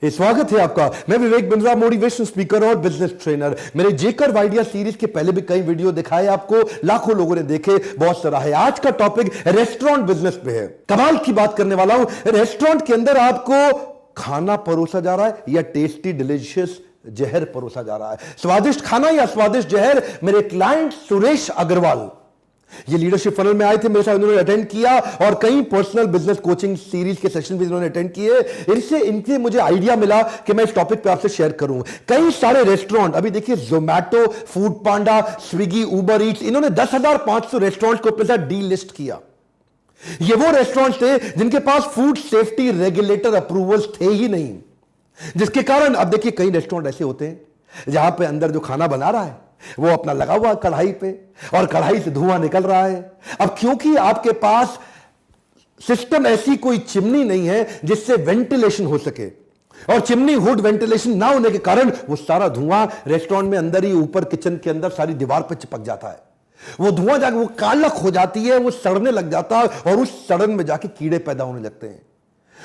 स्वागत है आपका। मैं विवेक बिंद्रा, मोटिवेशन स्पीकर और बिजनेस ट्रेनर। मेरे जेकर आइडिया सीरीज के पहले भी कई वीडियो दिखाए आपको, लाखों लोगों ने देखे, बहुत सराहे। आज का टॉपिक रेस्टोरेंट बिजनेस पे है। कमाल की बात करने वाला हूं। रेस्टोरेंट के अंदर आपको खाना परोसा जा रहा है या टेस्टी डिलीशियस जहर परोसा जा रहा है? स्वादिष्ट खाना या स्वादिष्ट जहर? मेरे क्लाइंट सुरेश अग्रवाल ये लीडरशिप फनल में आए थे, मेरे साथ उन्होंने अटेंड किया और कई पर्सनल बिजनेस कोचिंग सीरीज के सेशन भी उन्होंने अटेंड किए। इनसे मुझे आइडिया मिला कि मैं इस टॉपिक पे आपसे शेयर करूं। कई सारे रेस्टोरेंट, अभी देखिए जोमैटो, फूड पांडा, स्विगी, उबर ईट्स, इन्होंने 10,500 रेस्टोरेंट को अपने साथ डी लिस्ट किया। ये वो रेस्टोरेंट थे जिनके पास फूड सेफ्टी रेगुलेटर अप्रूवल्स थे ही नहीं, जिसके कारण अब देखिए कई रेस्टोरेंट ऐसे होते हैं जहां पे अंदर जो खाना बना रहा है वो अपना लगा हुआ कढ़ाई पे और कढ़ाई से धुआं निकल रहा है। अब क्योंकि आपके पास सिस्टम ऐसी कोई चिमनी नहीं है जिससे वेंटिलेशन हो सके, और चिमनी हुड वेंटिलेशन ना होने के कारण वो सारा धुआं रेस्टोरेंट में अंदर ही ऊपर किचन के अंदर सारी दीवार पे चिपक जाता है। वो धुआं जाके वो कालक हो जाती है, वो सड़ने लग जाता है और उस सड़न में जाके कीड़े पैदा होने लगते हैं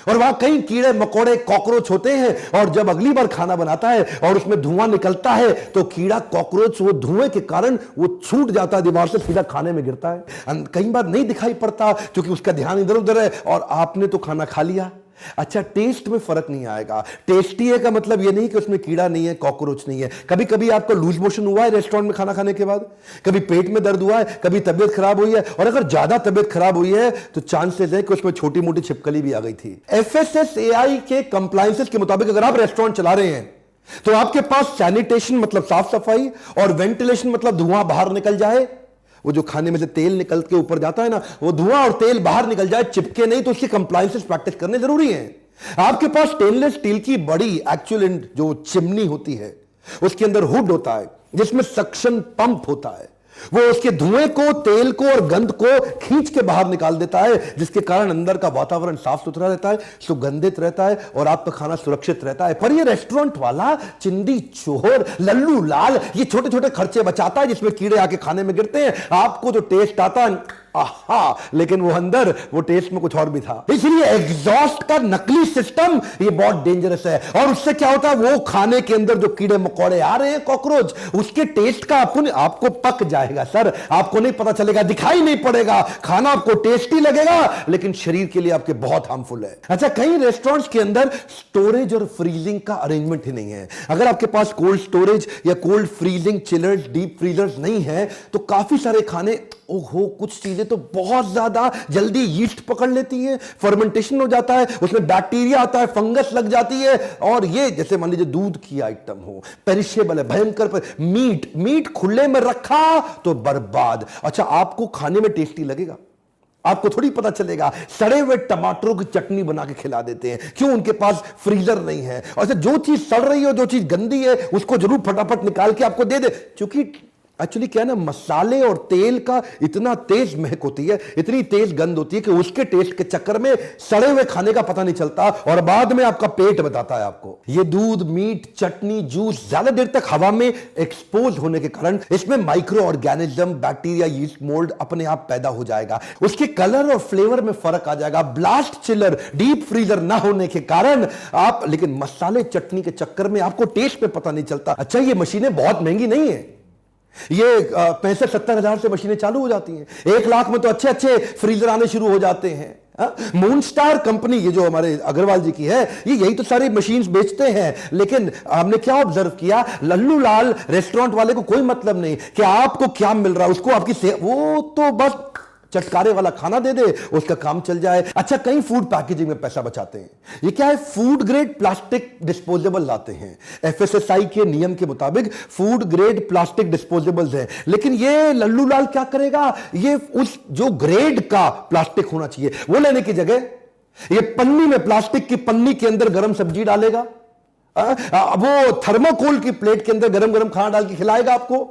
और वहां कई कीड़े मकोड़े कॉकरोच होते हैं। और जब अगली बार खाना बनाता है और उसमें धुआं निकलता है तो कीड़ा कॉकरोच वो धुएं के कारण वो छूट जाता है दीवार से, सीधा खाने में गिरता है। कई बार नहीं दिखाई पड़ता क्योंकि उसका ध्यान इधर उधर है और आपने तो खाना खा लिया। अच्छा, टेस्ट में फर्क नहीं आएगा। टेस्टी है का मतलब यह नहीं कि उसमें कीड़ा नहीं है, कॉकरोच नहीं है। कभी कभी आपको लूज मोशन हुआ है रेस्टोरेंट में खाना खाने के बाद, कभी पेट में दर्द हुआ है, कभी तबीयत खराब हुई है, और अगर ज्यादा तबीयत खराब हुई है तो चांसेस है कि उसमें छोटी मोटी छिपकली भी आ गई थी। FSSAI के कंप्लायंसेस के मुताबिक अगर आप रेस्टोरेंट चला रहे हैं तो आपके पास सैनिटेशन मतलब साफ सफाई और वेंटिलेशन मतलब धुआं बाहर निकल जाए। वो जो खाने में से तेल निकल के ऊपर जाता है ना, वो धुआं और तेल बाहर निकल जाए, चिपके नहीं, तो उसकी कंप्लायंसेस प्रैक्टिस करने जरूरी है। आपके पास स्टेनलेस स्टील की बड़ी एक्चुअल जो चिमनी होती है उसके अंदर हुड होता है जिसमें सक्शन पंप होता है। वो उसके धुएं को, तेल को और गंध को खींच के बाहर निकाल देता है, जिसके कारण अंदर का वातावरण साफ सुथरा रहता है, सुगंधित रहता है और आपका खाना सुरक्षित रहता है। पर ये रेस्टोरेंट वाला चिंदी चोर लल्लू लाल ये छोटे छोटे खर्चे बचाता है जिसमें कीड़े आके खाने में गिरते हैं। आपको जो टेस्ट आता है आहा, लेकिन वो अंदर वो टेस्ट में कुछ और भी था। इसलिए एग्जॉस्ट का नकली सिस्टम ये बहुत डेंजरस है। और उससे क्या होता है, वो खाने के अंदर जो कीड़े मकोड़े आ रहे हैं, कॉकरोच, उसके टेस्ट का आपको पक जाएगा सर, आपको नहीं पता चलेगा, दिखाई नहीं पड़ेगा। खाना आपको टेस्टी लगेगा लेकिन शरीर के लिए आपके बहुत हार्मफुल है। अच्छा, कई रेस्टोरेंट्स के अंदर स्टोरेज और फ्रीजिंग का अरेंजमेंट ही नहीं है। अगर आपके पास कोल्ड स्टोरेज या cold freezing chillers, deep freezers नहीं है तो काफी सारे खाने, ओहो, कुछ चीजें तो बहुत ज्यादा जल्दी यीस्ट पकड़ लेती हैं, फर्मेंटेशन हो जाता है, उसमें बैक्टीरिया आता है, फंगस लग जाती है। और ये जैसे मान लीजिए दूध की आइटम हो, पेरिशेबल है, भयंकर मीट खुले में रखा तो बर्बाद। अच्छा, आपको खाने में टेस्टी लगेगा? आपको थोड़ी पता चलेगा। सड़े हुए टमाटरों की चटनी बना के खिला देते हैं, क्यों? उनके पास फ्रीजर नहीं है। और जो चीज सड़ रही हो, जो चीज गंदी है, उसको जरूर फटाफट निकाल के आपको दे दे, क्योंकि एक्चुअली क्या है ना, मसाले और तेल का इतना तेज महक होती है, इतनी तेज गंध होती है कि उसके टेस्ट के चक्कर में सड़े हुए खाने का पता नहीं चलता और बाद में आपका पेट बताता है आपको। ये दूध, मीट, चटनी, जूस ज्यादा देर तक हवा में एक्सपोज होने के कारण इसमें micro organism, bacteria, yeast, mould अपने आप पैदा हो जाएगा। उसके कलर और फ्लेवर में फर्क आ जाएगा। ब्लास्ट चिलर, डीप फ्रीजर ना होने के कारण आप, लेकिन मसाले चटनी के चक्कर में आपको टेस्ट पे पता नहीं चलता। अच्छा, ये मशीनें बहुत महंगी नहीं है, ये 65-70 हजार से मशीनें चालू हो जाती हैं। 1 लाख में तो अच्छे अच्छे फ्रीजर आने शुरू हो जाते हैं। मूनस्टार कंपनी, ये जो हमारे अग्रवाल जी की है, ये यही तो सारी मशीन्स बेचते हैं। लेकिन हमने क्या ऑब्जर्व किया, लल्लू लाल रेस्टोरेंट वाले को कोई मतलब नहीं कि आपको क्या मिल रहा है, उसको आपकी वो तो बस चटकारे वाला खाना दे दे, उसका काम चल जाए। अच्छा, कई फूड पैकेजिंग में पैसा बचाते हैं। ये क्या है, फूड ग्रेड प्लास्टिक डिस्पोजेबल लाते हैं। FSSAI के नियम के मुताबिक फूड ग्रेड प्लास्टिक डिस्पोजेबल्स हैं, लेकिन ये लल्लू लाल क्या करेगा, ये उस जो ग्रेड का प्लास्टिक होना चाहिए वो लेने की जगह ये पन्नी में, प्लास्टिक की पन्नी के अंदर गरम सब्जी डालेगा, वो थर्माकोल की प्लेट के अंदर गरम गरम खाना डाल के खिलाएगा आपको।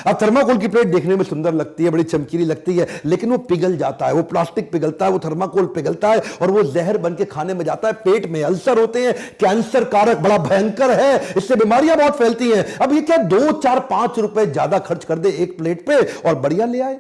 अब थर्माकोल की प्लेट देखने में सुंदर लगती है, बड़ी चमकीली लगती है, लेकिन वो पिघल जाता है, वो प्लास्टिक पिघलता है, वो थर्माकोल पिघलता है और वो जहर बन के खाने में जाता है। पेट में अल्सर होते हैं, कैंसर कारक, बड़ा भयंकर है, इससे बीमारियां बहुत फैलती हैं। अब ये क्या 2, 4, 5 रुपए ज्यादा खर्च कर दे एक प्लेट पे और बढ़िया ले आए।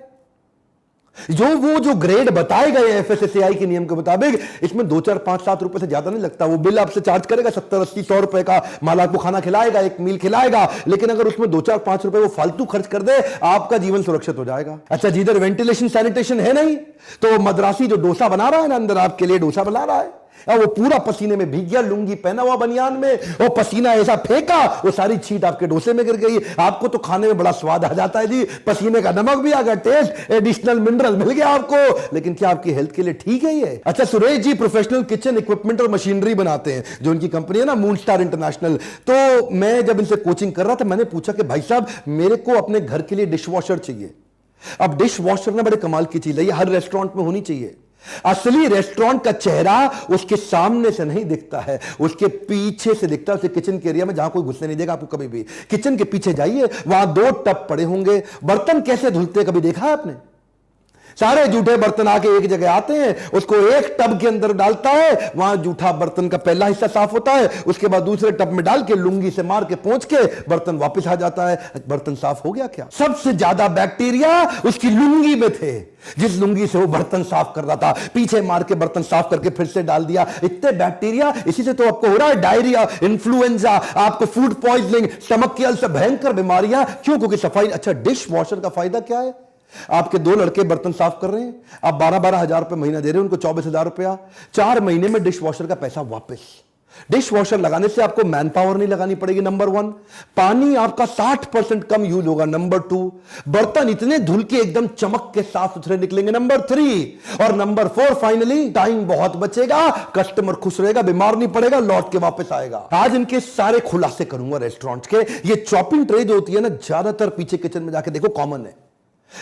जो ग्रेड बताए गए एफएसएसएआई के नियम के मुताबिक, इसमें 2 4 5 7 रुपए से ज्यादा नहीं लगता। वो बिल आपसे चार्ज करेगा 70 80 100 रुपए का, माल आपको खाना खिलाएगा, एक मील खिलाएगा, लेकिन अगर उसमें 2 4 5 रुपए वो फालतू खर्च कर दे, आपका जीवन सुरक्षित हो जाएगा। अच्छा, जिधर वेंटिलेशन सैनिटेशन है नहीं, तो मद्रासी जो डोसा बना रहा है ना, अंदर आपके लिए डोसा बना रहा है, और वो पूरा पसीने में भीग गया, लुंगी पहना हुआ बनियान में, वो पसीना ऐसा फेंका, वो सारी छींट आपके डोसे में गिर गई। आपको तो खाने में बड़ा स्वाद आ जाता है जी, पसीने का नमक भी आ गया, टेस्ट, एडिशनल मिनरल मिल गया आपको, लेकिन क्या आपकी हेल्थ के लिए ठीक है ये? अच्छा, Suresh ji professional kitchen equipment और मशीनरी बनाते हैं, जो उनकी कंपनी है ना, मून स्टार इंटरनेशनल। तो मैं जब इनसे कोचिंग कर रहा था, मैंने पूछा कि भाई साहब, मेरे को अपने घर के लिए डिश वॉशर चाहिए। अब डिश वॉशर ना बड़े कमाल की चीज है, ये हर रेस्टोरेंट में होनी चाहिए। असली रेस्टोरेंट का चेहरा उसके सामने से नहीं दिखता है, उसके पीछे से दिखता है, उसके किचन के एरिया में, जहां कोई घुसने नहीं देगा आपको कभी भी। किचन के पीछे जाइए, वहां 2 टब पड़े होंगे, बर्तन कैसे धुलते कभी देखा है आपने? सारे जूठे बर्तन आके एक जगह आते हैं, उसको एक टब के अंदर डालता है, वहां जूठा बर्तन का पहला हिस्सा साफ होता है, उसके बाद दूसरे टब में डाल के लुंगी से मार के पोंछ के बर्तन वापस आ जाता है। बर्तन साफ हो गया क्या? सबसे ज्यादा बैक्टीरिया उसकी लुंगी में थे, जिस लुंगी से वो बर्तन साफ कर रहा था, पीछे मार के बर्तन साफ करके फिर से डाल दिया। इतने बैक्टीरिया, इसी से तो आपको हो रहा है डायरिया, इन्फ्लुएंजा, आपको फूड पॉइजनिंग, स्टमक की अल्सर, भयंकर बीमारियां। क्यों? क्योंकि सफाई। अच्छा, डिश वॉशर का फायदा क्या है? आपके 2 लड़के बर्तन साफ कर रहे हैं, आप 12-12 हजार रुपए महीना दे रहे हैं उनको, 24 हजार रुपया, 4 महीने में डिश वॉशर का पैसा वापस। डिश वॉशर लगाने से आपको मैन पावर नहीं लगानी पड़ेगी, नंबर 1। पानी आपका 60% कम यूज होगा, नंबर 2। बर्तन इतने धुल के एकदम चमक के साफ सुथरे निकलेंगे, नंबर 3। और नंबर 4 फाइनली, टाइम बहुत बचेगा, कस्टमर खुश रहेगा, बीमार नहीं पड़ेगा, लौट के वापस आएगा। आज इनके सारे खुलासे करूंगा रेस्टोरेंट के। ये चॉपिंग ट्रे जो होती है ना, ज्यादातर पीछे किचन में जाके देखो कॉमन है।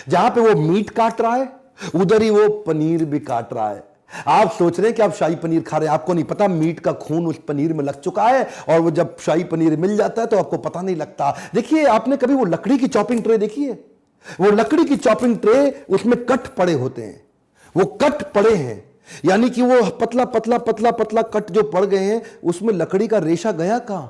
जहां पे वो मीट काट रहा है, उधर ही वो पनीर भी काट रहा है। आप सोच रहे हैं कि आप शाही पनीर खा रहे हैं, आपको नहीं पता मीट का खून उस पनीर में लग चुका है, और वो जब शाही पनीर मिल जाता है तो आपको पता नहीं लगता। देखिए, आपने कभी वो लकड़ी की चॉपिंग ट्रे देखी है? वो लकड़ी की चॉपिंग ट्रे, उसमें कट पड़े होते हैं, वो कट पड़े हैं, यानी कि वो पतला पतला पतला पतला कट जो पड़ गए हैं, उसमें लकड़ी का रेशा गया कहां?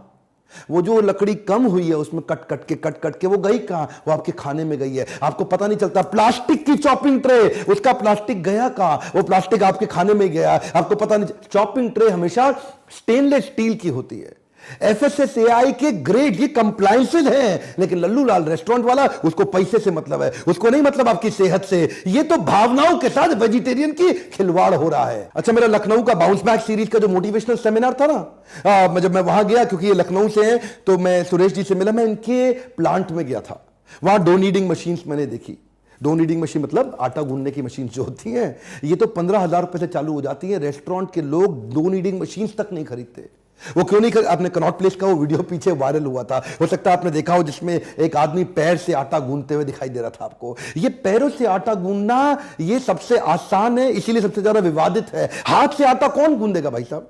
वो जो लकड़ी कम हुई है उसमें कट कट के वो गई कहां? वो आपके खाने में गई है, आपको पता नहीं चलता। प्लास्टिक की चॉपिंग ट्रे, उसका प्लास्टिक गया कहां? वो प्लास्टिक आपके खाने में गया, आपको पता नहीं। चॉपिंग ट्रे हमेशा स्टेनलेस स्टील की होती है। एफएसएसएआई के ग्रेड, ये कंप्लायंसेस हैं, लेकिन लल्लू लाल रेस्टोरेंट वाला, उसको पैसे से मतलब है, उसको नहीं मतलब आपकी सेहत से। ये तो भावनाओं के साथ वेजिटेरियन की खिलवाड़ हो रहा है। अच्छा, मेरा लखनऊ का बाउंस बैक सीरीज का जो मोटिवेशनल सेमिनार था ना, जब मैं वहां गया, क्योंकि ये लखनऊ से हैं, तो मैं सुरेश जी से मिला, मैं इनके प्लांट में गया था। वहां डो नीडिंग मशीन मैंने देखी। डो नीडिंग मशीन मतलब आटा गूंदने की मशीन जो होती है, ये तो 15,000 रुपए से चालू हो जाती है। रेस्टोरेंट के लोग डो नीडिंग मशीन तक नहीं खरीदते। वो क्यों नहीं कर? आपने कनॉट प्लेस का वो वीडियो पीछे वायरल हुआ था, हो सकता है आपने देखा हो, जिसमें एक आदमी पैर से आटा गूंदते हुए दिखाई दे रहा था आपको। ये पैरों से आटा गूंदना ये सबसे आसान है, इसीलिए सबसे ज्यादा विवादित है। हाथ से आटा कौन गूंदेगा भाई साहब?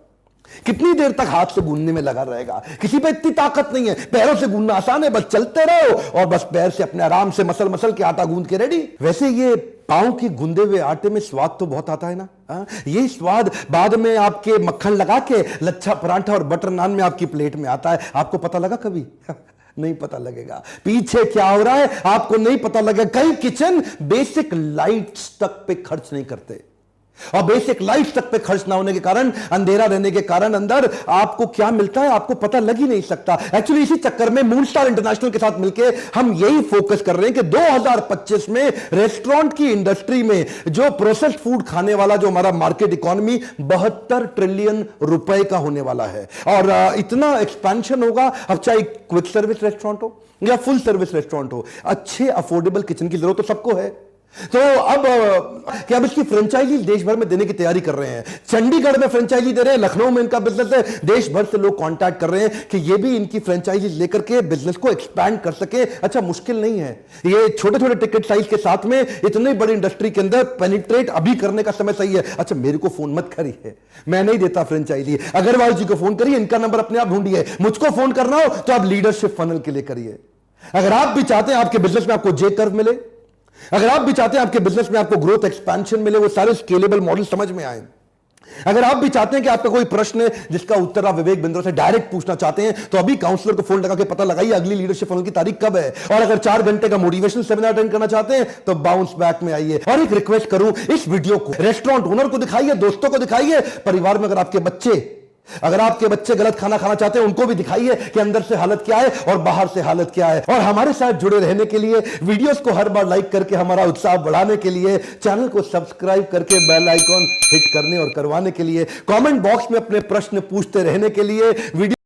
कितनी देर तक हाथ से गूंदने में लगा रहेगा? किसी पे इतनी ताकत नहीं है। पैरों से गूंदना आसान है, बस चलते रहो और बस पैर से अपने आराम से मसल मसल के आटा गूंद के रेडी। वैसे ये पांव के गूंदे हुए आटे में स्वाद तो बहुत आता है ना। ये स्वाद बाद में आपके मक्खन लगा के लच्छा परांठा और बटर नान में आपकी प्लेट में आता है। आपको पता लगा कभी? नहीं पता लगेगा। पीछे क्या हो रहा है आपको नहीं पता लगेगा। कई किचन बेसिक लाइट्स तक पे खर्च नहीं करते, और बेसिक लाइफ तक पे खर्च ना होने के कारण, अंधेरा रहने के कारण, अंदर आपको क्या मिलता है आपको पता लग ही नहीं सकता। एक्चुअली इसी चक्कर में मून स्टार इंटरनेशनल के साथ मिलकर हम यही फोकस कर रहे हैं कि 2025 में रेस्टोरेंट की इंडस्ट्री में जो प्रोसेस्ड फूड खाने वाला जो हमारा मार्केट इकोनॉमी 72 ट्रिलियन रुपए का होने वाला है, और इतना एक्सपेंशन होगा। अब चाहे क्विक सर्विस रेस्टोरेंट हो या फुल सर्विस रेस्टोरेंट हो, अच्छे अफोर्डेबल किचन की जरूरत तो सबको है। तो अब इसकी फ्रेंचाइजी देश भर में देने की तैयारी कर रहे हैं। चंडीगढ़ में फ्रेंचाइजी दे रहे हैं, लखनऊ में इनका बिजनेस है, देश भर से लोग कांटेक्ट कर रहे हैं कि ये भी इनकी फ्रेंचाइजी लेकर के बिजनेस को एक्सपैंड कर सके। अच्छा, मुश्किल नहीं है, ये छोटे छोटे टिकट साइज के साथ में इतनी बड़ी इंडस्ट्री के अंदर पेनिट्रेट अभी करने का समय सही है। अच्छा, मेरे को फोन मत करिए, मैं नहीं देता फ्रेंचाइजी। अग्रवाल जी को फोन करिए, इनका नंबर अपने आप ढूंढिए। मुझको फोन करना हो तो आप लीडरशिप फनल के लिए करिए। अगर आप भी चाहते हैं आपके बिजनेस में आपको जे कर्व मिले, अगर आप भी चाहते हैं आपके बिजनेस में आपको ग्रोथ एक्सपेंशन मिले, वो सारे स्केलेबल मॉडल समझ में आए, अगर आप भी चाहते हैं कि आपका कोई प्रश्न है जिसका उत्तर आप विवेक बिंद्रा से डायरेक्ट पूछना चाहते हैं, तो अभी काउंसलर को फोन लगा के पता लगाइए अगली लीडरशिप फनल की तारीख कब है। और अगर 4 घंटे का मोटिवेशन सेमिनार अटेंड करना चाहते हैं तो बाउंस बैक में आइए। और एक रिक्वेस्ट करूं, इस वीडियो को रेस्टोरेंट ओनर को दिखाइए, दोस्तों को दिखाइए, परिवार में अगर आपके बच्चे गलत खाना खाना चाहते हैं उनको भी दिखाइए कि अंदर से हालत क्या है और बाहर से हालत क्या है। और हमारे साथ जुड़े रहने के लिए, वीडियोस को हर बार लाइक करके हमारा उत्साह बढ़ाने के लिए, चैनल को सब्सक्राइब करके बेल आइकॉन हिट करने और करवाने के लिए, कमेंट बॉक्स में अपने प्रश्न पूछते रहने के लिए, वीडियो